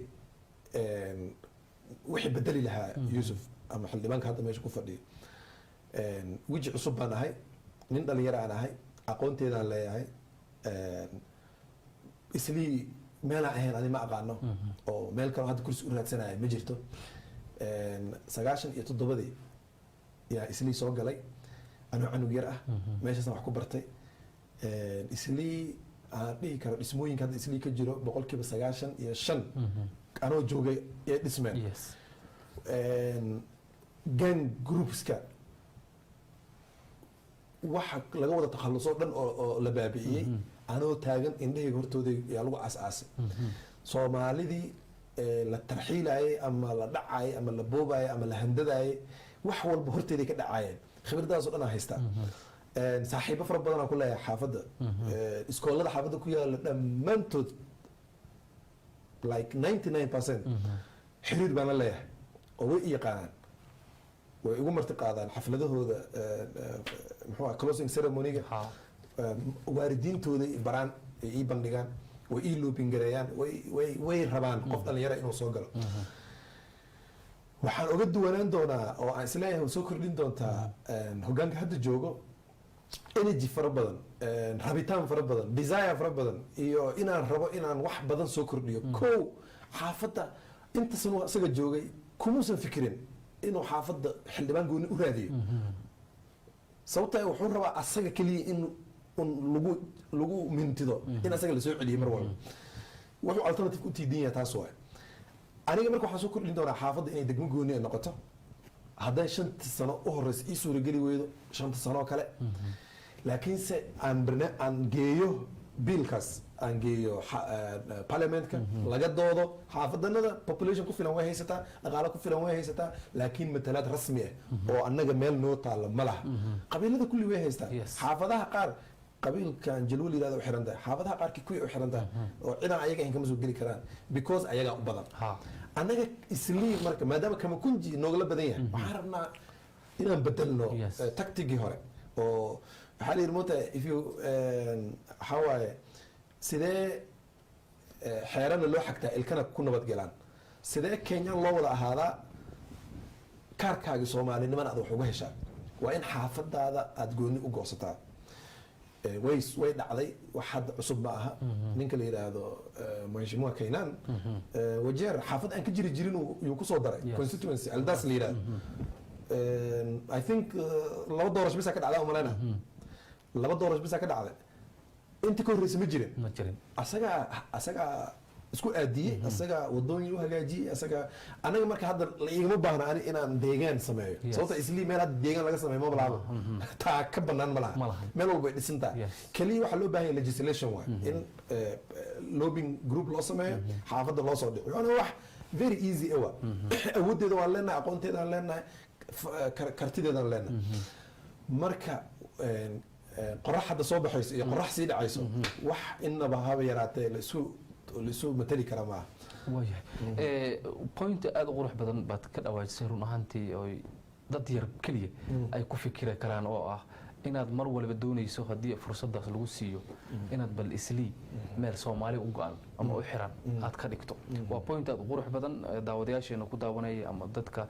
wixii bedeli lahaa Yusuf ama xildhibaanka hadda meesha ku fadhiyo wiji cusub baan ahay nin dhalinyaro aan ahay aqoonteedaan leeyahay islii meelaan ahayn ani ma aqaano oo meel kale hadda kursi u raadsanaya ma jirto 97 yaa islii soo galay anoo canug yar ah meeshaasna wax ku bartay islii aan dhihi karo dhismooyinka hadda islii ka jiro 95% anoo joogay ee dhismeen gang groupska waxa laga wada takhaluso dhan oo la baabi'iyey anoo taagan indhahayga hortooda yaa lagu aas-aasay Soomaalidii la tarxiilayay ama la dhacayay ama la boobayay ama la handadayay wax walba horteeday ka dhacayeen khibradaas oo dhan aan haystaa saaxiibo fara badan aan ku leeyahay xaafadda iskoolada xaafadda ku yaala dhammaantood like 99% xiriir baan la leeyahay oo way i yaqaanaan way igu marti qaadaan xafladahooda muxuu closing ceremony-ga waalidiintooda baraan ay ii bandhigaan way ii looping gareeyaan way rabaan qof dhalinyaro inuu soo galo waxaan uga duwanaan doonaa oo aan isleeyahay soo kordhin doontaa hoggaanka hadda joogo energy fara badan rabitaan fara badan desire fara badan iyo inaan rabo inaan wax badan soo kordhiyo kow xaafadda inta sano isaga joogay kumuusan fikirin inuu xaafadda xildhibaan gooni u raadiyo sababta wuxuu rabaa asaga kaliya in lagu mintido in asaga la soo celiyo mar walba wuxuu alternative u tiidin yahay taas waay aniga marka waxaan soo kordhin doonaa xaafadda inay degmo gooni ay noqoto hadday 5 sano u horeysa ii suurageli weydo 5 sano kale laakiinse aan geeyo biilkaas aan geeyo parliamentka laga doodo xaafadanada population ku filan way haysataa dhaqaale ku filan way haysataa laakiin matalaad rasmi ah oo annaga meel noo taalo ma laha qabiilada kulli way haystaa xaafadaha qaar qabiilkan jalwal yiraahdo u xiran tahay xaafadaha qaarkii kuwii u xiran tahay oo ciidan ayaga in kama soo geli karaan because ayaga u badan annaga islii marka maadaama Kamakunji noogala badan yahay waxaan rabnaa inaan bedelno tacticii hore oo waxaa la yidhi moota if you waxaa waaye sidee xeerana loo xagtaa ilkana ku nabadgelaan sidee Kenya loo wada ahaadaa kaarkaaga Soomaalinimana aad wax uga heshaa waa in xaafadaada aad gooni u goosataa way dhacday wax hadda cusub ma aha ninka la yiraahdo Mheshimiwa Kainan Wajir xaafad aan ka jirin uu ku soo daray constituency aldaas la yiraahdo I think laba doorasho bisa ka dhacday umalana laba doorasho bisa ka dhacday inta ka horreysay ma jirin asaga isku aadiyey asaga wadooyin u hagaajiyey asaga anaga marka hadda la igama baahna ani inaan deegaan sameeyo sababta islii meel hadda deegaan laga sameeyo ma balaabo taa ka banaan ma laha meel walba ay dhisan tahay kaliya waxaa loo baahan yahay legislation waay in lobbying group loo sameeyo xaafadda loo soo dhico yani wax very easy ewa awoodeeda waan leenahay aqoonteeda aan leenahay kartideeda aan leenahay marka qorax hadda soo baxayso iyo qorax sii dhacayso wax inaba haba yaraatee laisu matali kara maaha waayahay point aada u qurux badan baad ka dhawaajisay run ahaantii oo dad yar keliya ay ku fikiri karaan oo ah inaad mar walba doonayso haddii fursadaas lagu siiyo inaad bal islii meel soomaali u go-an ama u xiran aad ka dhigto waa point aada u qurux badan daawadayaasheena ku daawanaya ama dadka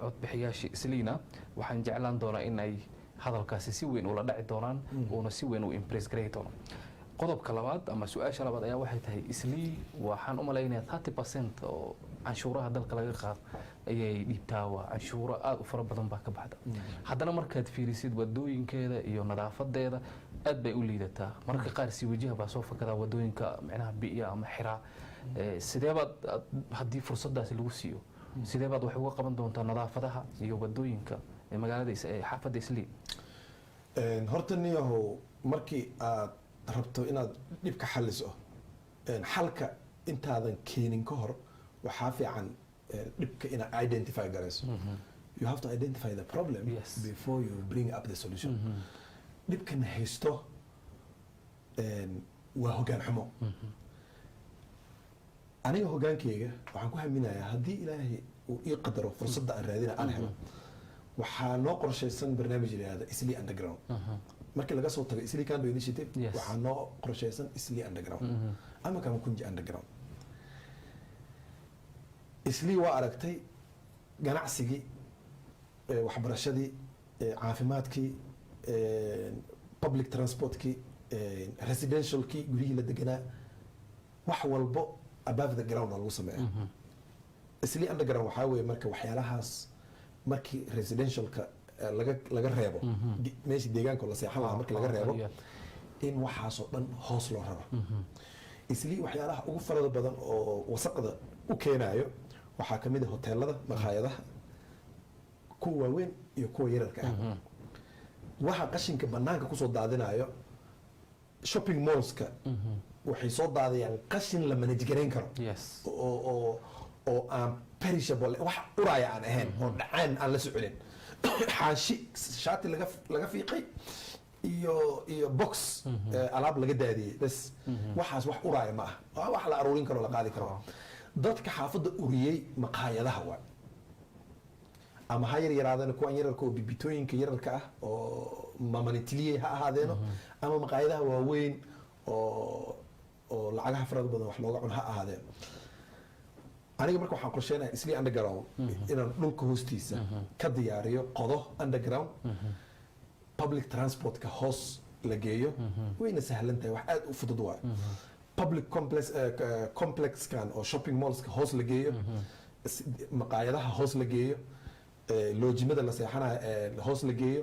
codbixiyaasha isliina waxaan jeclaan doonaa in ay hadalkaasi si weyn ula dhaci doonaan uuna si weyn u impress garay doono qodobka labaad ama su-aasha labaad ayaa waxay tahay islii waxaan u malaynayaa 30% oo canshuuraha dalka laga qaado ayay dhiibtaa waa canshuuro aada u fara badan baa ka baxda haddana markaad fiirisid wadooyinkeeda iyo nadaafadeeda aad bay u liidataa mararka qaar si wajiha baa soo fakadaa wadooyinka micnaha biya ama xiraa sidee baad haddii fursadaasi lagu siiyo sidee baad wax uga qaban doontaa nadaafadaha iyo wadooyinka magaalada xaafadda islii horta niyahow markii aad rabto inaad dhibka xaliso xalka intaadan keenin ka hor waxaa fiican dhibka inaad identify garayso you have to identify the problem before you bring up the solution dhibkana haysto waa hoggaan xumo aniga hoggaankeyga waxaan ku haminayaa haddii ilaahay uu ii qadaro fursadda aan raadina aan helo waxaa noo qorshaysan barnaamij yidhaahda islii underground markii laga soo tago islii cando initiative waxaa noo qorshaysan islii underground ama kama kunji underground islii waa aragtay ganacsigii waxbarashadii caafimaadkii public transportkii residentialkii guryihii la deganaa wax walbo above the ground lagu sameeya islii underground waxaa weeye marka waxyaalahaas markii residentialka laga reebo meeshii deegaanka la seexan lahaa markii laga reebo in waxaasoo dhan hoos loo raro islii waxyaalaha ugu farada badan oo wasaqda u keenayo waxaa ka mid ah hoteelada maqaayadaha kuwa waaweyn iyo kuwa yararka ah waxa qashinka banaanka kusoo daadinayo shopping mallska waxay soo daadayaan qashin la manage garayn karo oo aan perishable wax uraya aan ahayn oo dhacaan aan la soconin xaashi shaati laga fiiqay iyo box alaab laga daadiyey bas waxaas wax uraya ma ah wax la aruurin karo la qaadi karo dadka xaafadda uriyey maqaayadaha waa ama ha yaraadeen kuwan yararka oo bibitooyinka yararka ah oo mamanitiliye ha ahaadeeno ama maqaayadaha waaweyn oo lacagaha farada badan wax looga cuno ha ahaadeen aniga marka waxaan qorsheynayaa islii underground inaan dhulka hoostiisa ka diyaariyo qodo underground public transportka hoos la geeyo wayna sahlan tahay wax aada u fudud waayo public complexkan oo shopping mallska hoos la geeyo maqaayadaha hoos la geeyo loojimada la seexanayo hoos la geeyo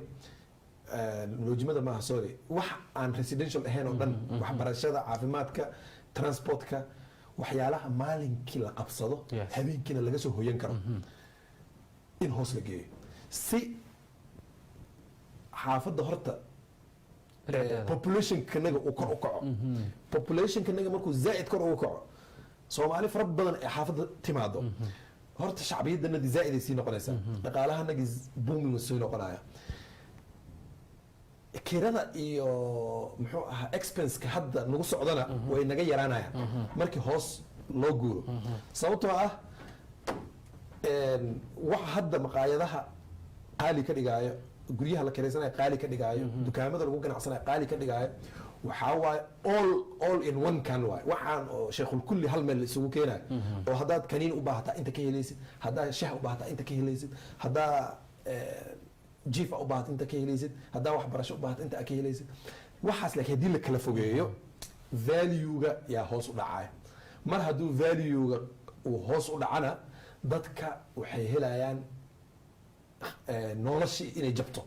loojimada maaha sorry wax aan residential ahayn oo dhan waxbarashada caafimaadka transportka waxyaalaha maalinkii la qabsado habeenkiina laga soo hoyan karo in hoos la geeyo si xaafadda horta populationkanaga uu kor u kaco populationkanaga markuu zaa'id kor ugu kaco soomaali fara badan ee xaafadda timaado horta shacbiyadanadi zaa'id ay sii noqonaysaa dhaqaalahanagi booming sii noqonaya kirada iyo muxuu ahaa expenska hadda nagu socdana way naga yaraanayaan markii hoos loo guuro sababtoo ah waxa hadda maqaayadaha qaali ka dhigaayo guryaha la kiraysanaya qaali ka dhigaayo dukaamada lagu ganacsanaya qaali ka dhigaayo waxaa waaye all in one kan waay waxaan oo sheekhul kulli hal meel isugu keenayo oo haddaad kaniin u baahataa inta ka helaysid haddaad shah u baahataa inta ka helaysid haddaa jiif u baahataa inta ka helaysid haddaa waxbarasho u baahataa inta ka helaysid waxaas laakiin haddii la kala fogeeyo valuega yaa hoos u dhacaya mar hadduu valuega uu hoos u dhacana dadka waxay helayaan noloshii inay jabto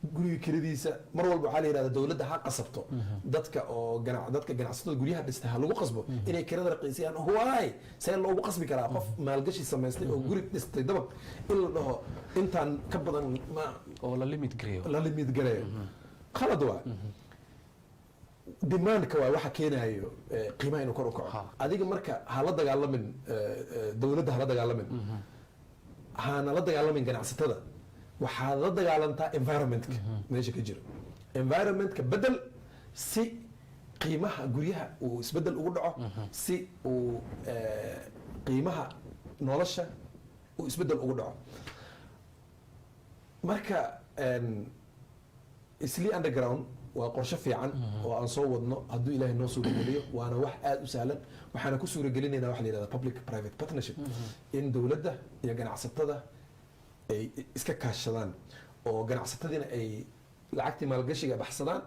guriga kiradiisa mar walba waxaa la yidhahdaa dowladda ha qasabto dadka oo dadka ganacsatada guryaha dhistay ha lagu qasbo inay kirada raqiisiyaan waay see loogu qasbi karaa qof maalgashi samaystay oo guri dhistay dabaq in la dhaho intaan ka badan oo la limit gareeyo khalad waa demandka waa waxa keenayo qiimaha inuu kor u kaco adiga marka hala dagaalamin dowladda hala dagaalamin hana la dagaalamin ganacsatada waxaad la dagaalantaa environmentka meesha ka jiro environmentka bedel si qiimaha guryaha uu isbedel ugu dhaco si uu qiimaha nolosha uu isbedel ugu dhaco marka Isli underground waa qorshe fiican oo aan soo wadno hadduu ilaahay noo suurageliyo waana wax aad u sahlan waxaana ku suuragelinaynaa waxa la yidhahdaa public private partnership in dowladda iyo ganacsatada ay iska kaashadaan oo ganacsatadiina ay lacagtii maalgashiga baxsadaan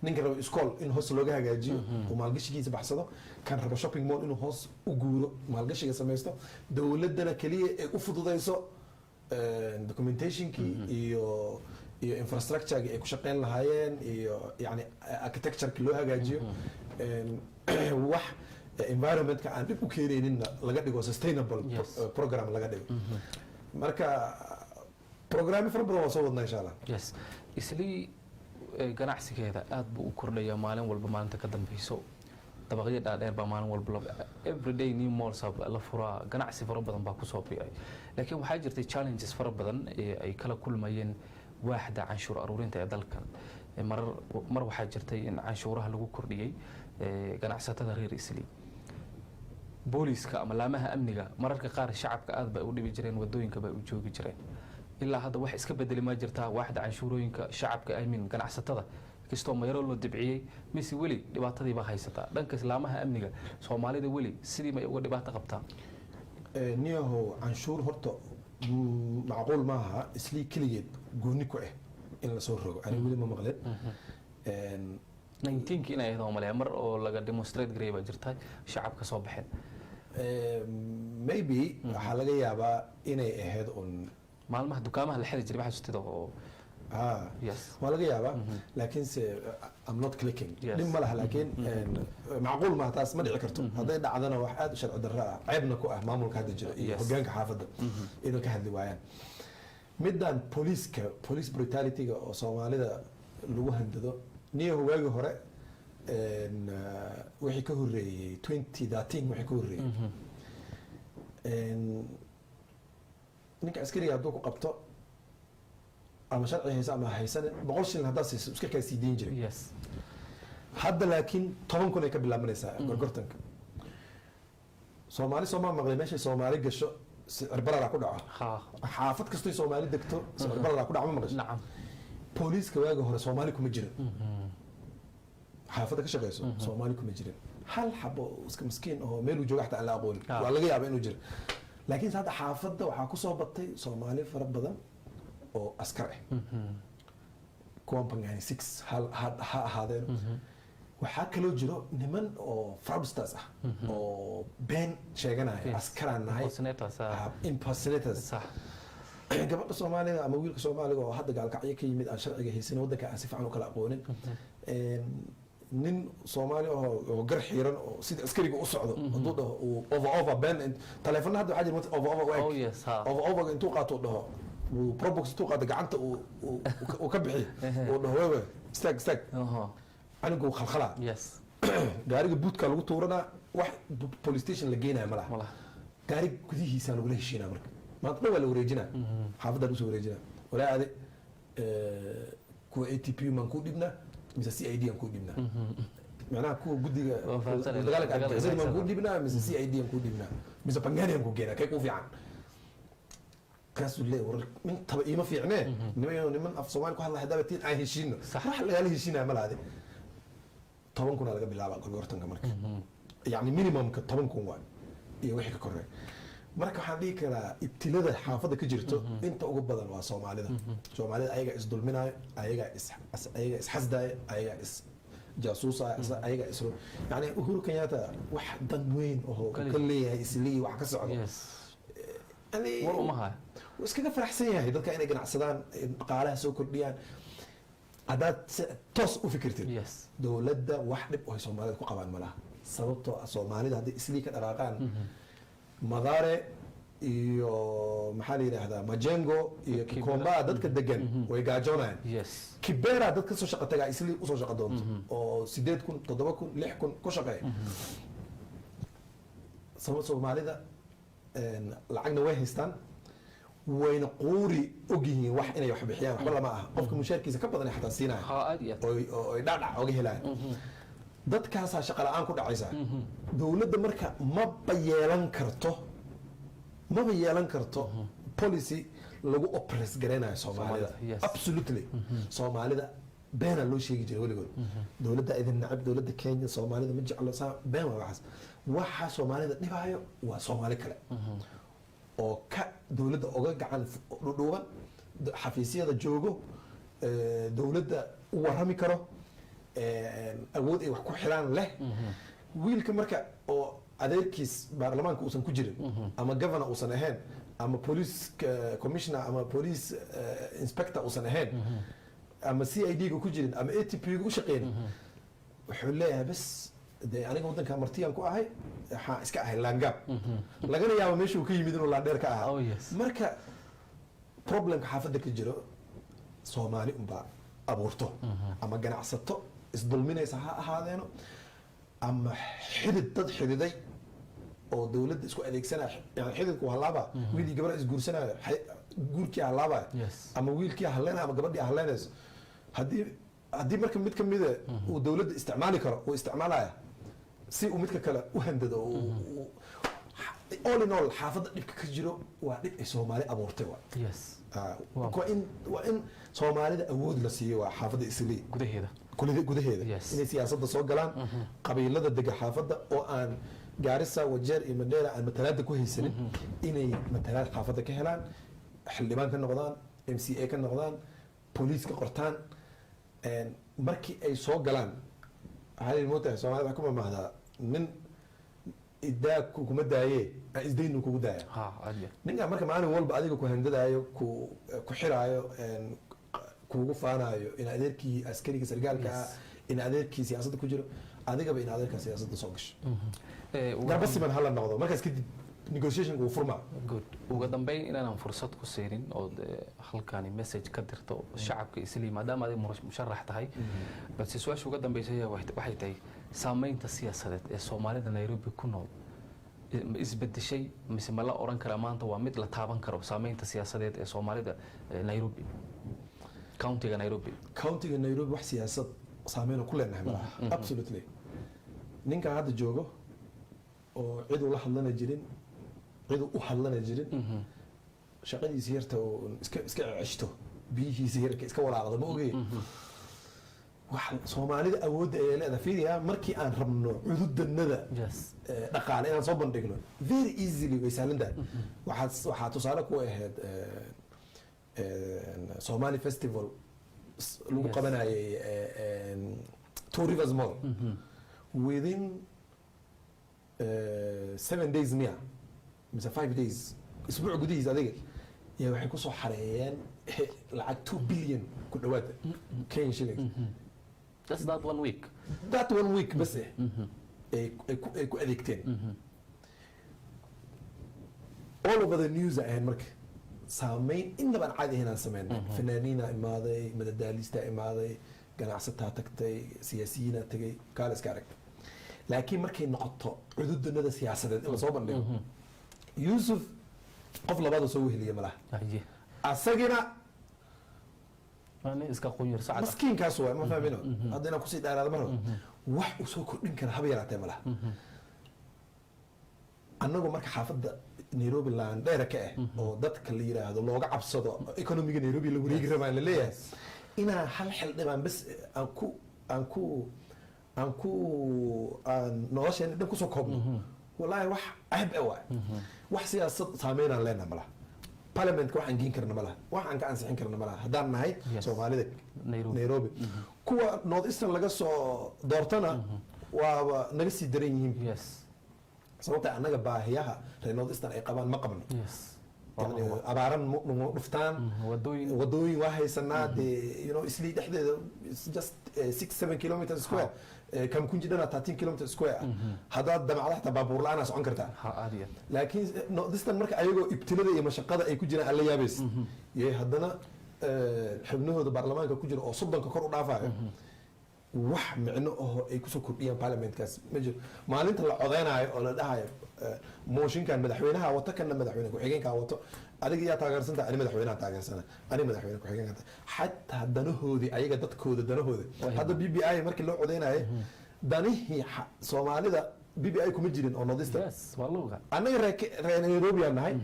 ninka rabo iskool in hoos looga hagaajiyo oo maalgashigiisa baxsado kan rabo shopping mall inuu hoos u guuro maalgashiga samaysto dowladdana keliya ay u fududayso documentationkii iyo infrastructure ay ku shaqeyn lahaayeen iyo yani architecture loo hagaajiyo wax environmentka aan dib u keenayninna laga dhigo sustainable program laga dhigo marka programmi fara badan waa soo wadnaa insha allah yes Isli ganacsigeeda aad buu u kordhayaa maalin walba maalinta ka dambeyso dabaqyo dhaadheer baa maalin walba everyday new malls la furaa ganacsi fara badan baa kusoo biiray laakiin waxaa jirtay challenges fara badan ee ay kala kulmayeen waaxda canshuur aruurinta ee dalkan mar waxaa jirtay in canshuuraha lagu kordhiyey ganacsatada reer Isli booliska ama laamaha amniga mararka qaar shacabka aad bay u dhibi jireen wadooyinka bay u joogi jireen ilaa hadda wax iska bedeli ma jirtaa waaxda canshuurooyinka shacabka ganacsatada kastoo mayro loo dibciyey mise weli dhibaatadii baa haysataa dhanka islaamaha amniga Soomaalida weli sidii may uga dhibaato qabtaa niyahow canshuur horta macquul maaha Isli keligeed gooni ku ah in la soo rogo ani weli ma maqleen 19 inay ahayd Soomaaliya mar oo laga demonstrate gareey baa jirtay shacabka soo baxeen maybe waxa laga yaabaa inay ahayd on maalmaha dukaamaha la xiri jiray waxa sutida oo yes waa laga yaabaa laakiin se I'm not clicking dim ma laha laakiin macquul ma taas ma dhici karto haday dhacdana wax aad u sharci darro ah ceebna ku ah maamulka hadda jira iyo hoggaanka xaafadda inuu ka hadli waayaan midaan police brutality-ga oo Soomaalida lagu handado niyo waagi hore wixii ka horeeyay 2013 wixii ka horeeyay ninka askariga hadduu ku qabto ama sharci haysa ama haysan 100 shilin hadda iska ka sii deyn jiray yes hadda laakiin 10 kun ay ka bilaabanaysaa gorgortanka Soomaali maqlay meesha Soomaali gasho cirbarada ku dhaco xaafad kastoo Soomaali degto cirbarada ku dhaco ma maqasho nacam booliiska waaga hore Soomaali kuma jirin xaafadda ka shaqeyso Soomaali kuma jirin hal xabo iska miskiin oo meel uu joogo xataa la aqoon waa laga yaabaa inuu jiro laakiin hadda xaafadda waxaa ku soo batay Soomaali fara badan oo askar ah kuwan bangani 6 ha ahaadeen waxaa kaloo jiro niman oo fraudsters ah oo been sheeganaya askaraan nahay impersonators gabadha Soomaaliga ama wiilka Soomaaliga oo hadda gaalkacyo ka yimid aan sharciga haysan waddanka aan si fiican u kala aqoonin nin Soomaali oo gar xiran oo sida askariga u socdo haduu dhaho over ben telefoon hadda waxa jira over intuu qaato dhaho probox intuu qaado gacanta uu ka bixi oo dhaho wewe stag anigu khalkhala yes gaariga buudka lagu tuurana wax police station la geenayo malaha gaariga gudihiisa lagu heshiina marka maanta waa la wareejina xaafadda lagu soo wareejina walaa ade kuwa ATP man ku dhibna mise CID aan ku dhibna macnaha kuwa gudiga dagaalka argagixisada man ku dhibna mise CID aan ku dhibna mise bangani aan ku geena kay ku fiican kaasuu leeyahay war intaba iima fiicnee niman af Soomaali ku hadla hadabatiin aan heshiino wax laga heshiinaa malaade 10 kun laga bilaabo gorgortanka marka yani minimumka 10 kun waa iyo wixii ka koreey marka waxaan dhihi karaa ibtilada xaafadda ka jirto inta ugu badan waa Soomaalida ayaga is dulminayo ayaga is xasdaay ayaga is jaasuusa ayaga is yani Uhuru Kenyatta wax dan weyn oo ka leeyahay Isli wax ka socdo yes war iskaga faraxsan yahay dadka inay ganacsadaan dhaqaalaha soo kordhiyaan haddaad toos u fikirtid dowladda wax dhib oo soomaalida ku qabaan malaha sababtoo ah soomaalida haddii islii ka dhaqaaqaan madaare iyo maxaa la yidhaahdaa majengo iyo kikomba dadka degan way gaajoonayaan kibera dad kasoo shaqa tagaa islii usoo shaqa doonto oo 8,000 7,000 6,000 ku shaqeeya soomaalida lacagna way haystaan wayna quuri ogyihiin wax inay wax bixiyaan waxba lama aha qofka mushaarkiisa ka badan xataa siinaya oo ay dhacdhac oga helayaan dadkaasaa shaqa la-aan ku dhacaysa dowladda marka maba yeelan karto policy lagu oppress gareynayo soomaalida absolutely soomaalida beena loo sheegi jiray weligood dowladda idin nacab dowladda Kenya soomaalida ma jeclo saa been waa waxa soomaalida dhibaayo waa soomaali kale oo ka dowladda oga gacan dhuuban xafiisyada joogo dowladda u warami karo awood ay wax ku xilaan leh wiilka marka oo adeerkiis baarlamaanka uusan ku jirin ama governor uusan ahayn ama police commissioner ama police inspector uusan ahayn ama CID ku jirin ama ATP u shaqeyn wuxuu leeyahay bas de aniga wadanka martiyan ku ahay waxa iska ahay laangab lagana yaabo meeshuu ka yimid inuu laandheer ka ahaa marka problemka xaafadda ka jiro Soomaali umba abuurto ama ganacsato isdulminaysa ha ahaadeeno ama dad xididay oo dawladda isku adeegsanaa yani xididku halaaba wiilii gabar is guursanaa guurkii halaaba ama wiilkii halena ama gabadhii haleynayso hadii marka mid ka mid ah uu dawladda isticmaali karo oo isticmaalaya si uu midka kale u handado all in all xaafadda dhibka ka jiro waa dhib ay Soomaali abuurtay waa in Soomaalida awood la siiyo waa xaafadda islii gudaheeda inay siyaasadda soo galaan qabiilada dega xaafadda oo aan Gaarisa Wajeer iyo Mandera aan matalaada ku haysanin inay matalaad xaafadda ka helaan xildhibaan ka noqdaan MCA ka noqdaan police ka qortaan markii ay soo galaan hal mootaa Soomaalida kuma mahda nin idaa kuma daaye isdaynu kugu daaya ninka marka maalin walba adiga ku handadayo ku xiraayo kuugu faanayo in adeerkii askariga sargaalka in adeerkii siyaasadda ku jiro adigaba in adeerka siyaasadda soo gasho garbasiman hala noqdo markaas kadib negotiation uu furma good ugu dambeyn inaan fursad ku seerin oo halkaani message ka dirto shacabka islii maadaama ay musharax tahay balse su'aasha ugu dambeysay waxay tahay saameynta siyaasadeed ee Soomaalida Nairobi ku nool isbedeshay mise ma la oran kara maanta waa mid la taaban karo saameynta siyaasadeed ee Soomaalida Nairobi countiga Nairobi wax siyaasad saameyn ku leenahay malaha absolutely ninka hadda joogo oo cid uu la hadlana jirin cid u hadlana jirin shaqadiisa yarta oo iska ceshto biyihiisa yarka iska walaaqdo ma ogey wax Soomaalida awood ay leedahay fiiriya markii aan rabno cududanada dhaqaale inaan soo bandhigno very easily way saalandahay waxa tusaale ku ahayd Somali festival lagu qabanayay Two Rivers Mall within 7 days near mise 5 days isbuuc gudihiisa adiga yaa waxay ku soo xareeyeen lacag 2 billion ku dhawaad Kenyan shillings just that one week bas ay ku adeegteen all over the news ahayn marka saameyn inaba aan caadi ahayn sameeyay fanaaniina imaaday madadaalista imaaday ganacsataa tagtay siyaasiyiina tagay kaal iska arag laakiin markay noqoto cududanada siyaasadeed in la soo bandhigo Yusuf qof labaad soo weheliya malaha asagina أنا إسكا قوير ساعة مسكين كاسوا ما فاهمينه هذا كوسيد على هذا مرة واحد وسوق دين كان هبي على تمله أنا أقول مرك حافظ نيروبي لان دايرة كأ أو دت كليرة هذا لوجع عبصده إيكونومي نيروبي اللي وريق رمان ليه إنا حل دمان بس أنكو نواش يعني نكو سكوب والله واحد أحب أوعى واحد سياسة سامينا لنا ملا parliament waxaan geen karna malaha waxaan ka ansixin karna malaha hadaan nahay Soomaalida Nairobi kuwa North Eastern laga soo doortana waa naga sii daran yihiin sababta anaga baahiyaha reer North Eastern ay qabaan ma qabno يعني abaaran ma dhuftaan wadooyin waa haysanaa dee islii dhexdeeda just 6-7 kilometers square kam kunji dhana 13 kilometers square haddaad damacda xataa baabuur la-aan socon kartaa laakiin nordistan marka ayagoo ibtilada iyo mashaqada ay ku jiraan alla yaabays yay haddana xubnahooda baarlamaanka ku jira oo 30 kor u dhaafayo wax micno oo ay kusoo kordhiyaan parliamentkaas ma jiro maalinta la codeynayo oo la dhahayo mooshinkan madaxweynaha wato kana madaxweyne ku-xigeenka wato adiga yaa taageersanta ani madaxweynaha taageersana ani madaxweyne ku-xigeenka xataa danahoodii ayaga dadkooda danahooda hadda BBI markii loo codeynayo danihii soomaalida BBI kuma jirin oo nodista anaga reer Nairobi aan nahay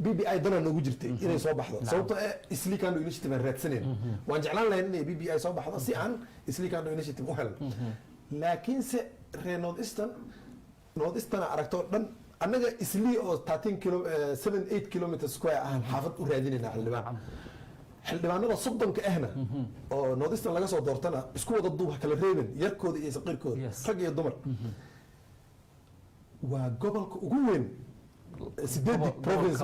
BBI dana noogu jirtay inay soo baxdo sababtoo Eastleigh County Initiative aan raadsaneen waan jeclaan lahayn inay BBI soo baxdo si aan Eastleigh County Initiative u helno laakiin se reer Northeastern aragto dhan annaga Eastleigh oo 7-8 kilometers square ahaan xaafad u raadinayna xildhibaanada 30 ahna oo Northeastern laga soo doortana isku wada duub kala reebin yarkooda iyo saqiirkooda rag iyo dumar waa gobolka ugu weyn 8 province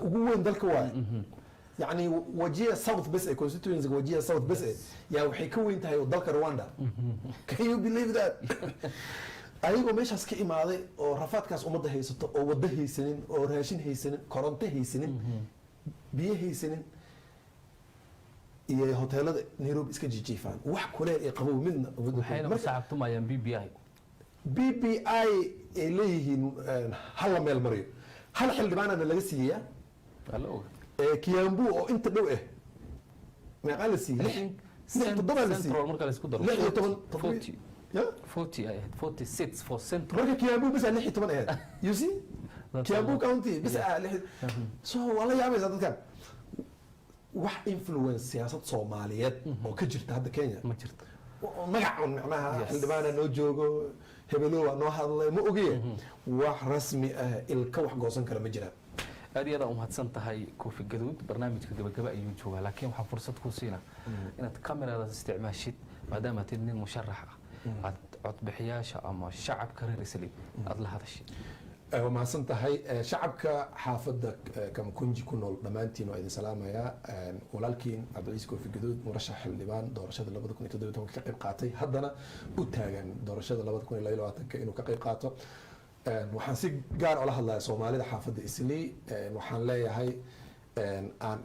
ugu weyn dalka waa يعني وجيه south بس constituency وجيه south بس يا waxay ka weyn tahay dalka Rwanda can you believe that ayagoo meeshaas ka imaaday oo rafaadkaas umada haysato oo wada haysanin oo raashin haysanin koronto haysanin biyo haysanin iyo hoteelada Nairobi iska jijiifaan wax kuleel ay qabow midna waxayna saacabtumayaan BBI ay leeyihiin hal meel mariyo hal xildhibaanana laga siiyaa Kiambu oo inta dhow meeqa la siiyay central marka la isku daro 46 for central marka Kiambu bas 16 ahayd you see Kiambu county bas so wala yaabaysa dadkan wax influence siyaasad Soomaaliyeed oo ka jirta hadda Kenya ma jirto magacan macnaha xildhibaana noo joogo hebeloowa noo hadlay ma ogiye wax rasmi ah ilka wax goosan kara ma jiraan aad iyo aad u mahadsan tahay Koofi Gaduud barnaamijka gabagaba ayuu joogaa laakiin waxaan fursad ku siinaa inaad kamerada isticmaashid maadaama aad nin musharax ah aad codbixiyaasha ama shacabka reer Eastleigh aad la hadashid waa mahadsan tahay shacabka xaafadda Kamkunji ku nool dhamaantiin waa idin salaamayaa walaalkiin Cabdiciis Koofi Gaduud murashax xildhibaan doorashada 2017 ka qayb qaatay haddana u taagan doorashada 2022 inuu ka qayb qaato waxaan si gaar ah la hadlayaa Soomaalida xaafadda Eastleigh waxaan leeyahay aan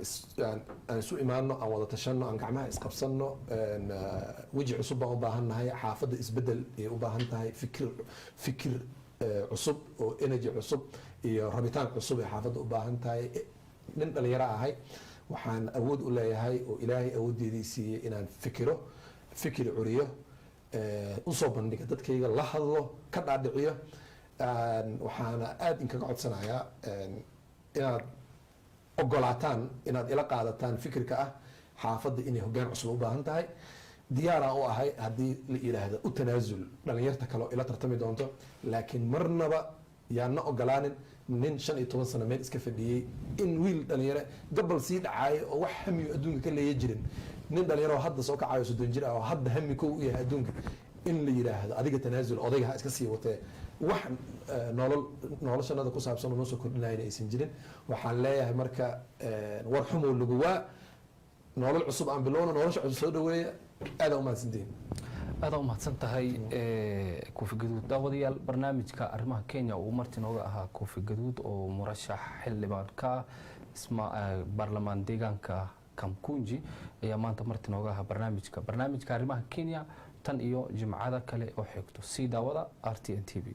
isu imaano aan wada tashano aan gacmaha isqabsano waji cusub baan u baahannahay xaafadda isbedel ay u baahan tahay fikir cusub oo energy cusub iyo rabitaan cusub ee xaafadda u baahan tahay nin dhalinyaro ahay waxaan awood u leeyahay oo Ilaahay awoodeedii siiyay inaan fikir curiyo u soo bandhigo dadkayga la hadlo ka dhaadhiciyo waxaana aad inkaga codsanayaa inaad ogolaataan inaad ila qaadataan fikirka ah xaafadda inay hoggaan cusub u baahan tahay diyaara u ahay haddii la yiraahdo u tanaasul dhalinyarta kale oo ila tartami doonto laakiin marnaba yaana ogolaanin nin 15 sano meel iska fadhiyay in wiil dhalinyaro gabal sii dhacay oo wax hamiyo adduunka ka leeyahay jirin nin dhalinyaro hadda soo kacayo 30 jir ah oo hadda hami ku u yahay adduunka in la yiraahdo adiga tanaasul odayga iska sii watay wax noloshanada ku saabsan oo soo kordhinayna aysan jirin waxaan leeyahay marka war xumo lagu waa nolol cusub aan bilowno nolosha cusub soo dhaweeya aad u mahadsantiin aad u mahadsan tahay Koofi Gaduud daawadayaal barnaamijka arrimaha Kenya uu marti nooga ahaa Koofi Gaduud oo murashax xildhibaan ka baarlamaan deegaanka Kamkunji ayaa maanta marti nooga ahaa barnaamijka arrimaha Kenya tan iyo jimcada kale oo xigto si daawada RTN TV